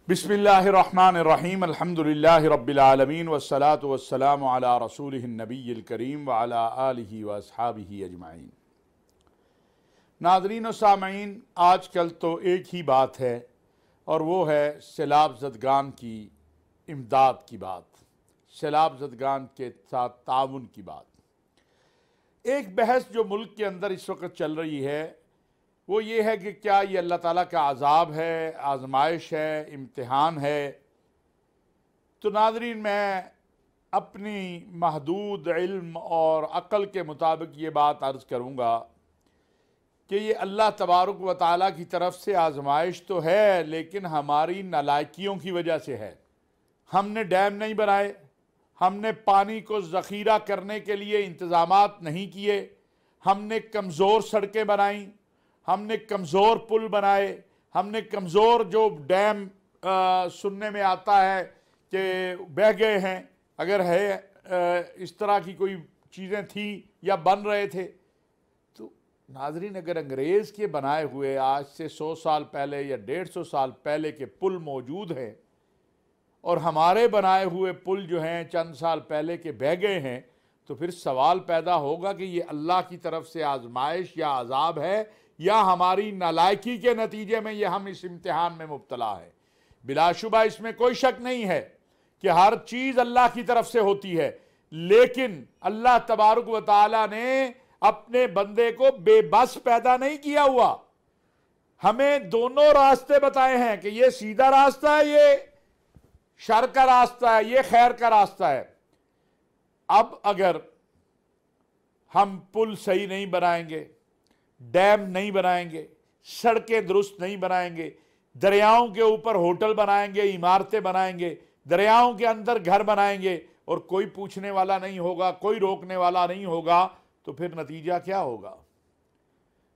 बिस्मिल्लाहिर्रहमानिर्रहीम अल्हम्दुलिल्लाहि रब्बिल आलमीन वस्सलातु वस्सलामु अला रसूलिहिन नबिय्यिल करीम व अला आलिहि व अस्हाबिहि अजमाइन। नाज़रीन व सामईन, आजकल तो एक ही बात है और वो है सैलाब ज़दगान की इमदाद की बात, सैलाब ज़दगान के साथ ताउन की बात। एक बहस जो मुल्क के अंदर इस वक्त चल रही है वो ये है कि क्या ये अल्लाह ताला का अज़ाब है, आजमाइश है, इम्तिहान है। तो नाज़रीन, मैं अपनी महदूद इल्म और अक़ल के मुताबिक ये बात अर्ज़ करूँगा कि ये अल्लाह तबारक व तआला की तरफ से आजमाइश तो है, लेकिन हमारी नालायकियों की वजह से है। हमने डैम नहीं बनाए, हमने पानी को ज़ख़ीरा करने के लिए इंतज़ामात नहीं किए, हमने कमज़ोर सड़कें बनाई, हमने कमज़ोर पुल बनाए, हमने कमज़ोर जो डैम सुनने में आता है कि बह गए हैं, अगर है इस तरह की कोई चीज़ें थी या बन रहे थे। तो नाज़रीन, अगर अंग्रेज़ के बनाए हुए आज से 100 साल पहले या 150 साल पहले के पुल मौजूद हैं और हमारे बनाए हुए पुल जो हैं चंद साल पहले के बह गए हैं, तो फिर सवाल पैदा होगा कि ये अल्लाह की तरफ से आजमाइश या अजाब है या हमारी नालायकी के नतीजे में ये हम इस इम्तिहान में मुब्तला है। बिलाशुबा इसमें कोई शक नहीं है कि हर चीज़ अल्लाह की तरफ से होती है, लेकिन अल्लाह तबारक व तआला ने अपने बंदे को बेबस पैदा नहीं किया हुआ। हमें दोनों रास्ते बताए हैं कि ये सीधा रास्ता है, ये शर का रास्ता है, ये खैर का रास्ता है। अब अगर हम पुल सही नहीं बनाएंगे, डैम नहीं बनाएंगे, सड़कें दुरुस्त नहीं बनाएंगे, दरियाओं के ऊपर होटल बनाएंगे, इमारतें बनाएंगे, दरियाओं के अंदर घर बनाएंगे और कोई पूछने वाला नहीं होगा, कोई रोकने वाला नहीं होगा, तो फिर नतीजा क्या होगा?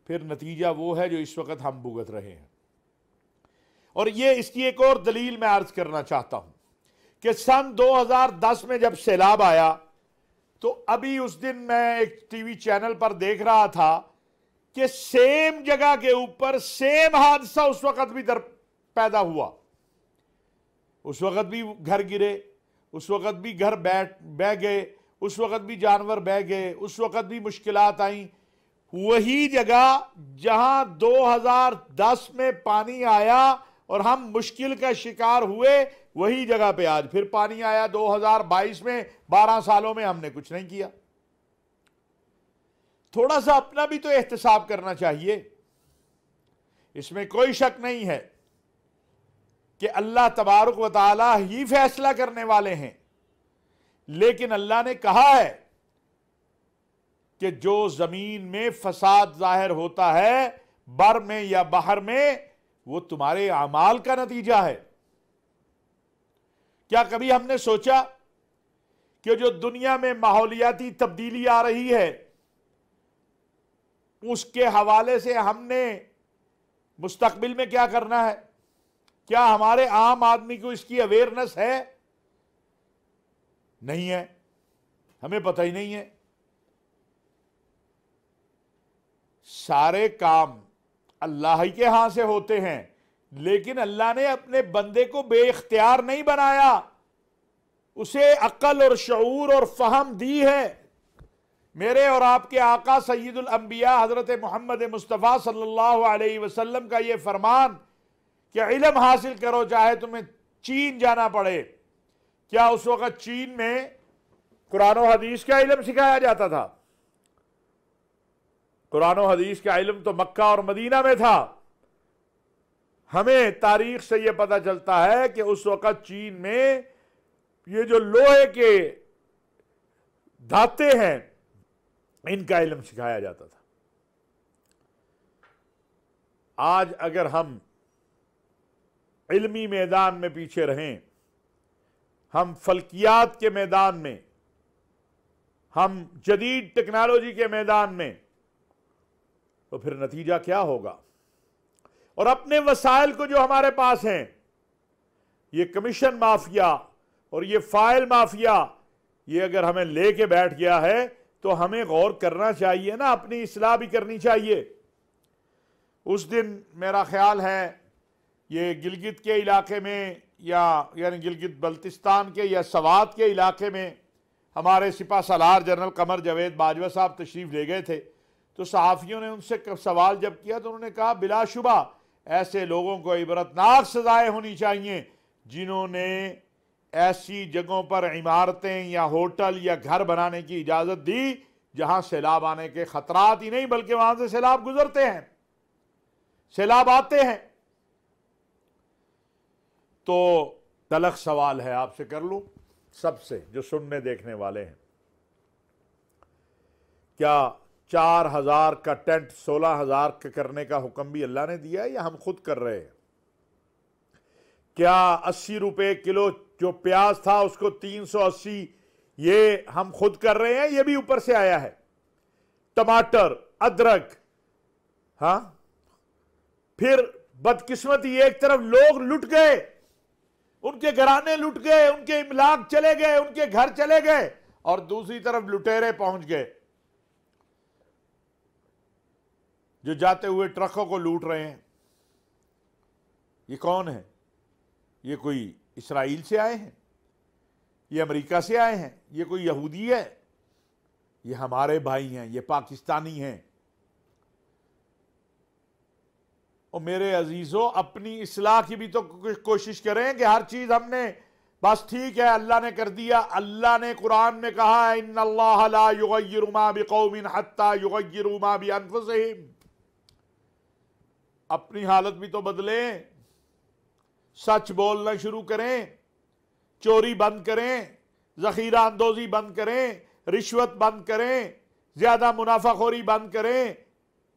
फिर नतीजा वो है जो इस वक्त हम भुगत रहे हैं। और ये इसकी एक और दलील मैं अर्ज करना चाहता हूं कि सन 2010 में जब सैलाब आया तो अभी उस दिन मैं एक टीवी चैनल पर देख रहा था कि सेम जगह के ऊपर सेम हादसा उस वक्त भी पैदा हुआ। उस वक्त भी घर गिरे, उस वक्त भी घर बह गए, उस वक्त भी जानवर बह गए, उस वक्त भी मुश्किलात आई। वही जगह जहां 2010 में पानी आया और हम मुश्किल का शिकार हुए, वही जगह पे आज फिर पानी आया 2022 में। 12 सालों में हमने कुछ नहीं किया। थोड़ा सा अपना भी तो एहतिसाब करना चाहिए। इसमें कोई शक नहीं है कि अल्लाह तबारक व तआला ही फैसला करने वाले हैं, लेकिन अल्लाह ने कहा है कि जो जमीन में फसाद जाहिर होता है बर में या बाहर में, वो तुम्हारे अमाल का नतीजा है। क्या कभी हमने सोचा कि जो दुनिया में माहौलियाती तब्दीली आ रही है उसके हवाले से हमने मुस्तकबिल में क्या करना है? क्या हमारे आम आदमी को इसकी अवेयरनेस है? नहीं है, हमें पता ही नहीं है। सारे काम अल्लाह ही के यहां से होते हैं, लेकिन अल्लाह ने अपने बंदे को बेइख्तियार नहीं बनाया, उसे अक्ल और शऊर और फहम दी है। मेरे और आपके आका सय्यदुल अंबिया हजरत मोहम्मद मुस्तफ़ा सल्लल्लाहु अलैहि वसल्लम का ये फरमान कि इल्म हासिल करो चाहे तुम्हें चीन जाना पड़े। क्या उस वक्त चीन में कुरान और हदीस का इल्म सिखाया जाता था? कुरान और हदीस का इल्म तो मक्का और मदीना में था। हमें तारीख से यह पता चलता है कि उस वक्त चीन में ये जो लोहे के धाते हैं, इनका इल्म सिखाया जाता था। आज अगर हम इल्मी मैदान में पीछे रहें, हम फल्कियात के मैदान में, हम जदीद टेक्नोलॉजी के मैदान में, तो फिर नतीजा क्या होगा? और अपने वसाइल को जो हमारे पास हैं, ये कमीशन माफिया और ये फाइल माफिया, ये अगर हमें लेके बैठ गया है तो हमें गौर करना चाहिए ना, अपनी इस्लाह भी करनी चाहिए। उस दिन मेरा ख्याल है ये गिलगित के इलाके में यानी गिलगित बल्तिस्तान के या सवात के इलाके में हमारे सिपा सलार जनरल कमर जावेद बाजवा साहब तशरीफ़ ले गए थे। तो सहाफ़ियों ने उनसे सवाल जब किया तो उन्होंने कहा बिलाशुबा ऐसे लोगों को इबरतनाक सजाएं होनी चाहिए जिन्होंने ऐसी जगहों पर इमारतें या होटल या घर बनाने की इजाज़त दी जहां सैलाब आने के खतरात ही नहीं बल्कि वहां से सैलाब गुजरते हैं, सैलाब आते हैं। तो तलख सवाल है, आपसे कर लूं, सबसे जो सुनने देखने वाले हैं, क्या 4000 का टेंट 16,000 का करने का हुक्म भी अल्लाह ने दिया है या हम खुद कर रहे हैं? क्या 80 रुपए किलो जो प्याज था उसको 380 ये हम खुद कर रहे हैं? ये भी ऊपर से आया है। टमाटर, अदरक, हां, फिर बदकिस्मती एक तरफ लोग लुट गए, उनके घराने लुट गए, उनके इमलाक चले गए, उनके घर चले गए, और दूसरी तरफ लुटेरे पहुंच गए जो जाते हुए ट्रकों को लूट रहे हैं। ये कौन है? ये कोई इस्राइल से आए हैं, ये अमेरिका से आए हैं, ये कोई यहूदी है? ये हमारे भाई हैं, ये पाकिस्तानी हैं। और मेरे अजीजों, अपनी इस्लाह की भी तो कोशिश करें कि हर चीज हमने बस ठीक है अल्लाह ने कर दिया। अल्लाह ने कुरान में कहा है इन्नल्लाह ला युगय्यिरु मा बिकौमिन हत्ता युगय्यिरु मा बिअनफुसिहिम। अपनी हालत भी तो बदलें, सच बोलना शुरू करें, चोरी बंद करें, जखीरा अंदोजी बंद करें, रिश्वत बंद करें, ज्यादा मुनाफाखोरी बंद करें,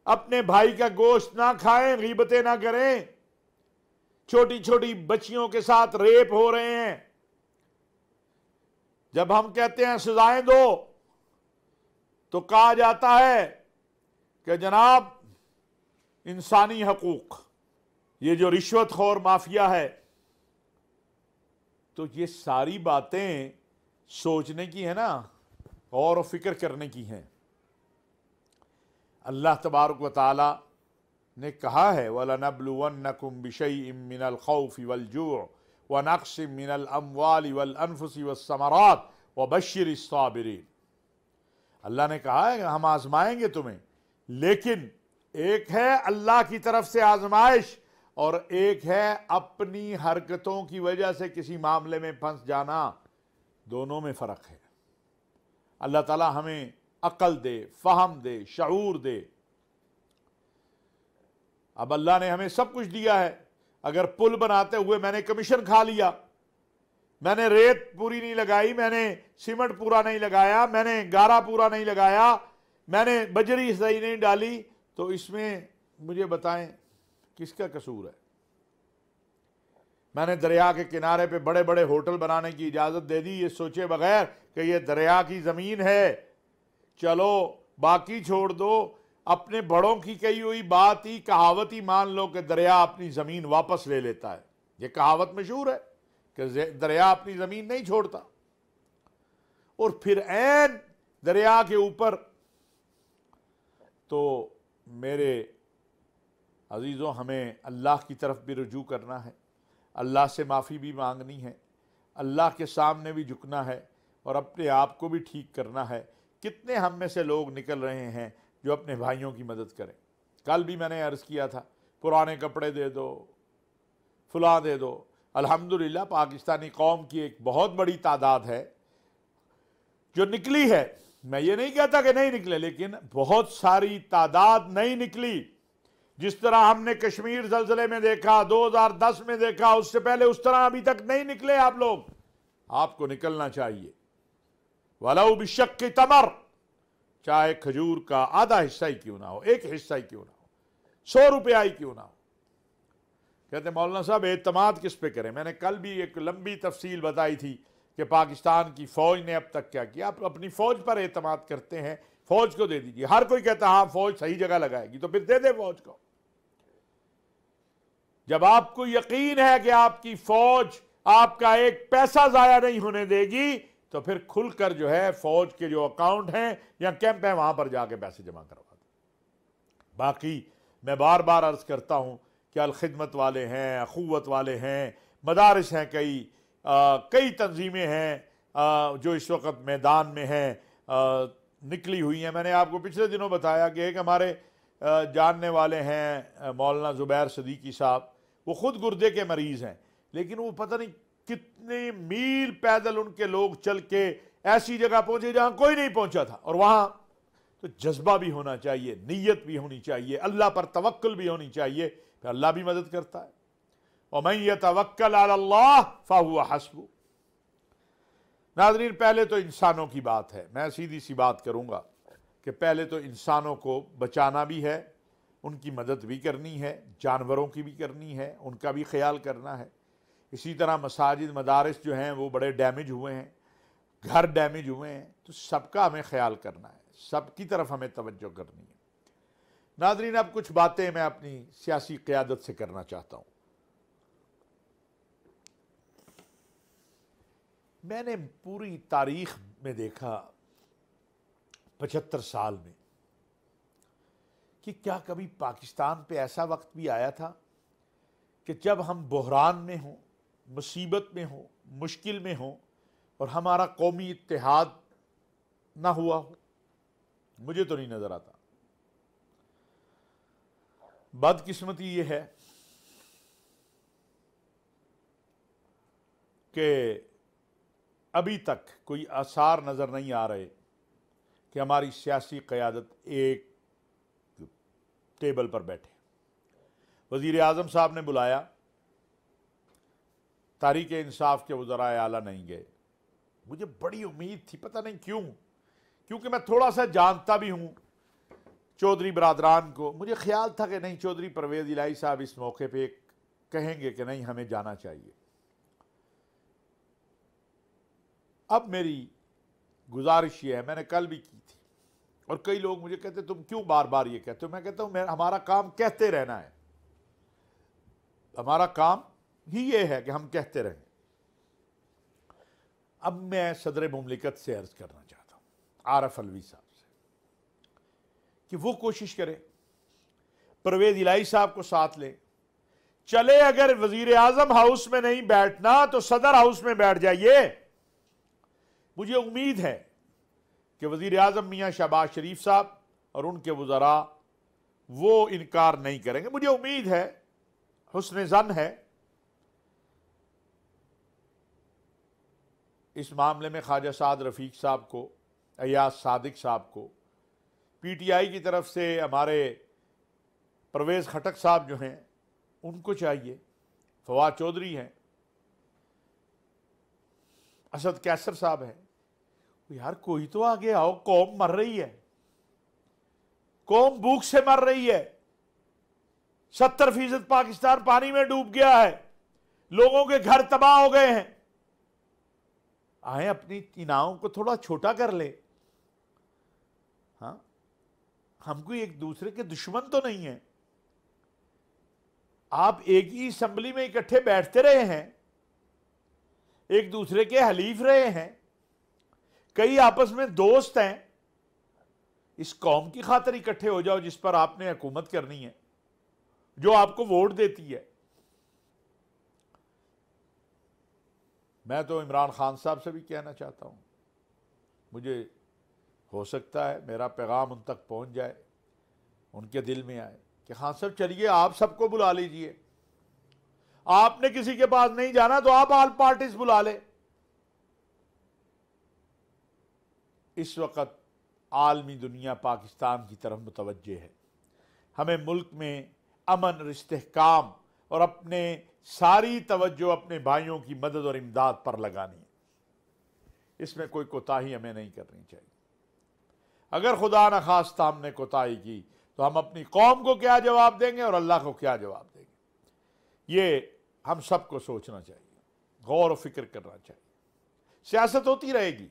अपने भाई का गोश्त ना खाएं, गीबतें ना करें। छोटी छोटी बच्चियों के साथ रेप हो रहे हैं। जब हम कहते हैं सजाएं दो तो कहा जाता है कि जनाब इंसानी हकूक, ये जो रिश्वतखोर माफिया है। तो ये सारी बातें सोचने की है ना, और फिक्र करने की हैं। अल्लाह तबारक व तआला ने कहा है वलनब्लुवन्नकुम बिशैइन मिनल खौफि वल जूअ व नक्सिम मिनल अमवालि वल अनफुसि वस्समरात व बश्शिरिस साबिरीन। अल्लाह ने कहा है हम आजमाएंगे तुम्हें, लेकिन एक है अल्लाह की तरफ से आजमाइश और एक है अपनी हरकतों की वजह से किसी मामले में फंस जाना। दोनों में फर्क है। अल्लाह ताला हमें अक्ल दे, फहम दे, शऊर दे। अब अल्लाह ने हमें सब कुछ दिया है। अगर पुल बनाते हुए मैंने कमीशन खा लिया, मैंने रेत पूरी नहीं लगाई, मैंने सीमेंट पूरा नहीं लगाया, मैंने गारा पूरा नहीं लगाया, मैंने बजरी सही नहीं डाली, तो इसमें मुझे बताएं किसका कसूर है? मैंने दरिया के किनारे पे बड़े बड़े होटल बनाने की इजाजत दे दी ये सोचे बगैर कि ये दरिया की जमीन है, चलो बाकी छोड़ दो। अपने बड़ों की कही हुई बात ही, कहावत ही मान लो कि दरिया अपनी जमीन वापस ले लेता है। ये कहावत मशहूर है कि दरिया अपनी जमीन नहीं छोड़ता। और फिर ऐन दरिया के ऊपर, तो मेरे अजीज़ों हमें अल्लाह की तरफ भी रुजू करना है, अल्लाह से माफ़ी भी मांगनी है, अल्लाह के सामने भी झुकना है और अपने आप को भी ठीक करना है। कितने हम में से लोग निकल रहे हैं जो अपने भाइयों की मदद करें। कल भी मैंने अर्ज़ किया था पुराने कपड़े दे दो, फुला दे दो। अल्हम्दुलिल्लाह पाकिस्तानी कौम की एक बहुत बड़ी तादाद है जो निकली है। मैं ये नहीं कहता कि नहीं निकले, लेकिन बहुत सारी तादाद नहीं निकली। जिस तरह हमने कश्मीर ज़लज़ले में देखा, 2010 में देखा, उससे पहले उस तरह अभी तक नहीं निकले आप लोग। आपको निकलना चाहिए। वलौ बिशक्कि तमर, चाहे खजूर का आधा हिस्सा ही क्यों ना हो, एक हिस्सा ही क्यों ना हो, 100 रुपया ही क्यों ना हो। कहते मौलाना साहब एतमाद किस पे करें? मैंने कल भी एक लंबी तफसील बताई थी कि पाकिस्तान की फौज ने अब तक क्या किया। आप अपनी फौज पर एतमाद करते हैं, फौज को दे दीजिए। हर कोई कहता है हाँ फौज सही जगह लगाएगी, तो फिर दे दे फौज को। जब आपको यकीन है कि आपकी फौज आपका एक पैसा जाया नहीं होने देगी, तो फिर खुलकर जो है फौज के जो अकाउंट हैं या कैंप हैं वहां पर जाके पैसे जमा करवा दो। बाकी मैं बार बार अर्ज करता हूं कि अलखिदमत वाले हैं, अखुवत वाले हैं, मदारिस हैं, कई तंजीमें हैं जो इस वक्त मैदान में हैं, निकली हुई हैं। मैंने आपको पिछले दिनों बताया कि एक हमारे जानने वाले हैं मौलाना ज़ुबैर सदीकी साहब, वो ख़ुद गुर्दे के मरीज़ हैं, लेकिन वो पता नहीं कितने मील पैदल उनके लोग चल के ऐसी जगह पहुंचे जहां कोई नहीं पहुंचा था। और वहां तो जज्बा भी होना चाहिए, नीयत भी होनी चाहिए, अल्लाह पर तवक्कुल भी होनी चाहिए, फिर अल्लाह भी मदद करता है। और मैं यतवक्कल अल्लाह फहुव हस्बुह। नाज़रीन, पहले तो इंसानों की बात है। मैं सीधी सी बात करूंगा कि पहले तो इंसानों को बचाना भी है, उनकी मदद भी करनी है, जानवरों की भी करनी है, उनका भी ख्याल करना है। इसी तरह मसाजिद मदारिस जो हैं वो बड़े डैमेज हुए हैं, घर डैमेज हुए हैं, तो सबका हमें ख्याल करना है, सबकी तरफ हमें तवज्जो करनी है। नाज़रीन, अब कुछ बातें मैं अपनी सियासी क़यादत से करना चाहता हूँ। मैंने पूरी तारीख में देखा 75 साल में कि क्या कभी पाकिस्तान पे ऐसा वक्त भी आया था कि जब हम बहरान में हों, मुसीबत में हों, मुश्किल में हों और हमारा कौमी इत्तेहाद ना हुआ हो? मुझे तो नहीं नजर आता। बदकिस्मती ये है कि अभी तक कोई आसार नजर नहीं आ रहे कि हमारी सियासी क़यादत एक टेबल पर बैठे। वज़ीर आज़म साहब ने बुलाया, तारीक इंसाफ के वज़राए आला नहीं गए। मुझे बड़ी उम्मीद थी, पता नहीं क्यों, क्योंकि मैं थोड़ा सा जानता भी हूँ चौधरी बरादरान को। मुझे ख्याल था कि नहीं, चौधरी परवेज़ इलाही साहब इस मौके पे कहेंगे कि नहीं, हमें जाना चाहिए। अब मेरी गुजारिश ये है, मैंने कल भी की थी, और कई लोग मुझे कहते तुम क्यों बार बार ये कहते हो? मैं कहता हूँ हमारा काम कहते रहना है, हमारा काम ही ये है कि हम कहते रहें। अब मैं सदर मुमलिकत से अर्ज करना चाहता हूँ, आरफ अलवी साहब से, कि वो कोशिश करें, परवेज़ इलाही साहब को साथ ले चले। अगर वजीर आजम हाउस में नहीं बैठना तो सदर हाउस में बैठ जाइए। मुझे उम्मीद है कि वजीर आजम मियाँ शहबाज शरीफ साहब और उनके वज़रा वो इनकार नहीं करेंगे। मुझे उम्मीद है, हुस्न ज़न है। इस मामले में ख्वाजा साद रफ़ीक साहब को, अयाज सादिक साहब को, PTI की तरफ से हमारे परवेज़ खटक साहब जो हैं उनको चाहिए, फवाद चौधरी हैं, असद कैसर साहब हैं। यार कोई तो आगे आओ, कौम मर रही है, कौम भूख से मर रही है। 70% पाकिस्तान पानी में डूब गया है, लोगों के घर तबाह हो गए हैं। आए अपनी नावों को थोड़ा छोटा कर ले। हाँ, हम कोई एक दूसरे के दुश्मन तो नहीं है। आप एक ही असेंबली में इकट्ठे बैठते रहे हैं, एक दूसरे के हलीफ रहे हैं, कई आपस में दोस्त हैं। इस कौम की खातिर इकट्ठे हो जाओ जिस पर आपने हुकूमत करनी है, जो आपको वोट देती है। मैं तो इमरान खान साहब से भी कहना चाहता हूं, मुझे हो सकता है मेरा पैगाम उन तक पहुंच जाए, उनके दिल में आए कि खान साहब चलिए, आप सबको बुला लीजिए। आपने किसी के पास नहीं जाना तो आप ऑल पार्टीज बुला ले। इस वक्त आलमी दुनिया पाकिस्तान की तरफ मुतवज्जे है। हमें मुल्क में अमन, इस्तेहकाम और अपने सारी तवज्जो अपने भाइयों की मदद और इमदाद पर लगानी है। इसमें कोई कोताही हमें नहीं करनी चाहिए। अगर खुदा न खास्ता हमने कोताही की तो हम अपनी कौम को क्या जवाब देंगे और अल्लाह को क्या जवाब देंगे? ये हम सबको सोचना चाहिए, गौर व फिक्र करना चाहिए। सियासत होती रहेगी,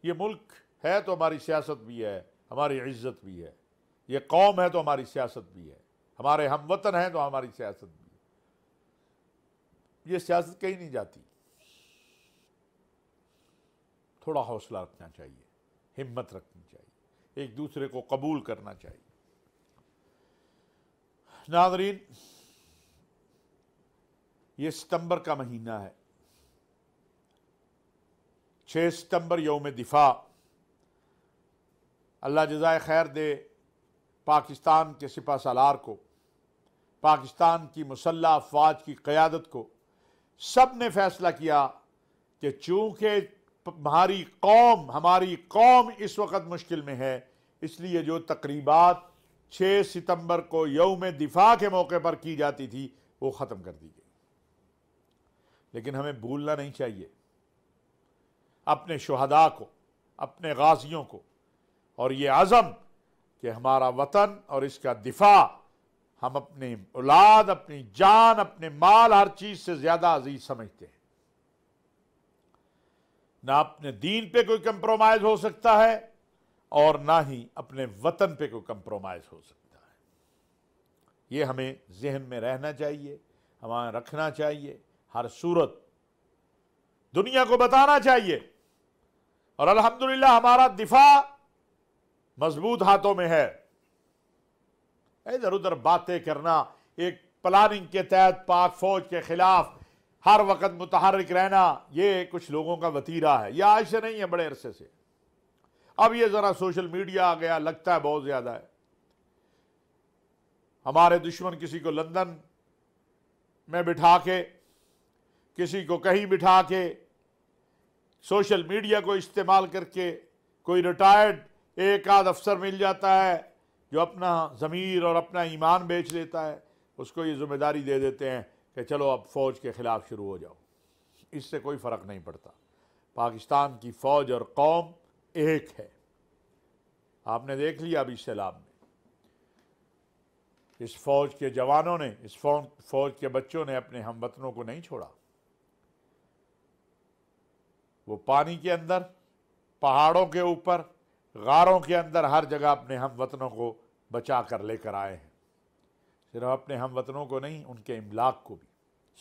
ये मुल्क है तो हमारी सियासत भी है, हमारी इज्जत भी है। ये कौम है तो हमारी सियासत भी है, हमारे हमवतन हैं तो हमारी सियासत भी है। ये सियासत कहीं नहीं जाती। थोड़ा हौसला रखना चाहिए, हिम्मत रखनी चाहिए, एक दूसरे को कबूल करना चाहिए। नाज़रीन, ये सितंबर का महीना है। 6 सितंबर यौम दिफा। अल्लाह जज़ाए खैर दे पाकिस्तान के सिपा सालार को, पाकिस्तान की मुसल्लह अफवाज की क़यादत को। सब ने फैसला किया कि चूँकि हमारी कौम इस वक्त मुश्किल में है, इसलिए जो तकरीबात 6 सितंबर को यौम दिफा के मौके पर की जाती थी वो ख़त्म कर दी गई। लेकिन हमें भूलना नहीं चाहिए अपने शुहदा को, अपने गाजियों को, और ये आज़म कि हमारा वतन और इसका दिफा हम अपनी औलाद, अपनी जान, अपने माल, हर चीज़ से ज़्यादा अजीज समझते हैं। ना अपने दीन पे कोई कंप्रोमाइज़ हो सकता है और ना ही अपने वतन पे कोई कंप्रोमाइज़ हो सकता है। ये हमें जहन में रहना चाहिए, हमें रखना चाहिए, हर सूरत दुनिया को बताना चाहिए। और अल्हम्दुलिल्लाह हमारा दिफा मजबूत हाथों में है। इधर उधर बातें करना, एक प्लानिंग के तहत पाक फौज के खिलाफ हर वक्त मुतहर्रिक रहना, ये कुछ लोगों का वतीरा है। यह आज से नहीं है, बड़े अरसे से। अब ये जरा सोशल मीडिया आ गया, लगता है बहुत ज्यादा है। हमारे दुश्मन किसी को लंदन में बिठा के, किसी को कहीं बिठा के, सोशल मीडिया को इस्तेमाल करके, कोई रिटायर्ड एक आध अफसर मिल जाता है जो अपना ज़मीर और अपना ईमान बेच देता है, उसको ये जिम्मेदारी दे देते हैं कि चलो अब फ़ौज के ख़िलाफ़ शुरू हो जाओ। इससे कोई फ़र्क नहीं पड़ता। पाकिस्तान की फ़ौज और कौम एक है। आपने देख लिया अभी सैलाब में, इस फ़ौज के जवानों ने, इस फ़ौज के बच्चों ने अपने हमवतनों को नहीं छोड़ा। वो पानी के अंदर, पहाड़ों के ऊपर, गारों के अंदर, हर जगह अपने हमवतनों को बचा कर लेकर आए हैं। सिर्फ अपने हमवतनों को नहीं, उनके इमलाक को भी।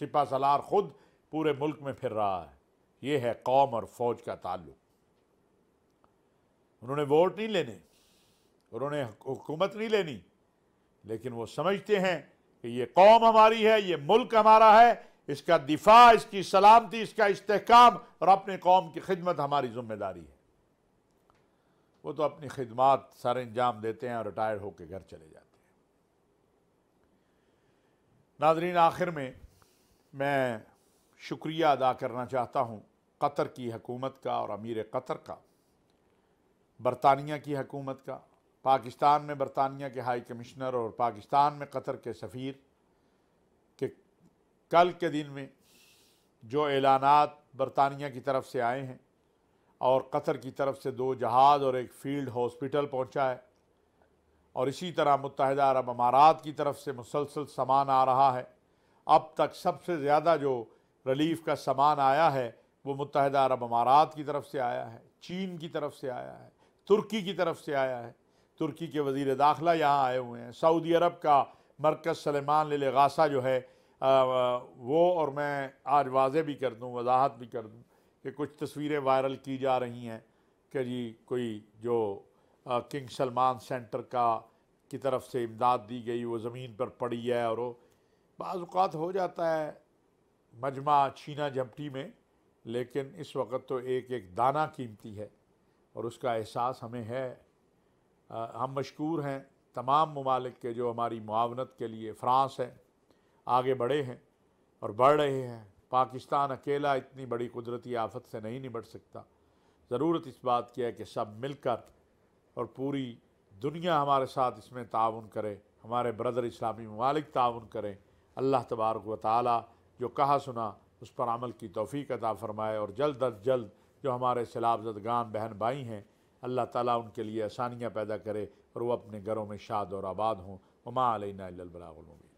सिपा सलार खुद पूरे मुल्क में फिर रहा है। ये है कौम और फौज का ताल्लुक। उन्होंने वोट नहीं लेने, उन्होंने हुकूमत नहीं लेनी, लेकिन वो समझते हैं कि ये कौम हमारी है, ये मुल्क हमारा है, इसका दिफा, इसकी सलामती, इसका इस्तेहकाम और अपने कौम की खिदमत हमारी जिम्मेदारी है। वो तो अपनी खिदमत सर अंजाम देते हैं और रिटायर होकर घर चले जाते हैं। नाज़रीन, आखिर में मैं शुक्रिया अदा करना चाहता हूँ कतर की हुकूमत का और अमीर कतर का, बरतानिया की हुकूमत का, पाकिस्तान में बरतानिया के हाई कमिश्नर और पाकिस्तान में कतर के सफ़ीर के कल के दिन में जो ऐलानात बरतानिया की तरफ से आए हैं और कतर की तरफ से 2 जहाज़ और एक फील्ड हॉस्पिटल पहुंचा है, और इसी तरह मुत्तहिदा अरब अमारात की तरफ से मुसलसल सामान आ रहा है। अब तक सबसे ज़्यादा जो रिलीफ का सामान आया है वो मुत्तहिदा अरब अमारात की तरफ से आया है, चीन की तरफ से आया है, तुर्की की तरफ से आया है। तुर्की के वज़ीर दाखिला यहाँ आए हुए हैं। सऊदी अरब का मरकज़ सलेमान लिल-गासा जो है वो, और मैं आज वाज़े भी कर दूँ, वजाहत भी कर दूँ कि कुछ तस्वीरें वायरल की जा रही हैं कि जी कोई जो किंग सलमान सेंटर की तरफ से इमदाद दी गई वो ज़मीन पर पड़ी है, और वो बाज़ औक़ात हो जाता है मजमा छीना झपटी में, लेकिन इस वक्त तो एक एक दाना कीमती है और उसका एहसास हमें है। हम मशकूर हैं तमाम ममालिक के जो हमारी मुआवनत के लिए, फ़्रांस है, आगे बढ़े हैं और बढ़ रहे हैं। पाकिस्तान अकेला इतनी बड़ी कुदरती आफत से नहीं निपट सकता। ज़रूरत इस बात की है कि सब मिलकर और पूरी दुनिया हमारे साथ इसमें ताउन करे, हमारे ब्रदर इस्लामी ममालिक ताउन करें। अल्लाह तबारक व तआला जो कहा सुना उस पर अमल की तौफ़ीक अता फ़रमाए, और जल्द अज जल्द जो हमारे सैलाब ज़दगान बहन भाई हैं, अल्लाह ताला उनके लिए आसानियाँ पैदा करे और वो अपने घरों में शाद और आबाद हों। वमा अलैना इल्लल बलागुल मुबीन।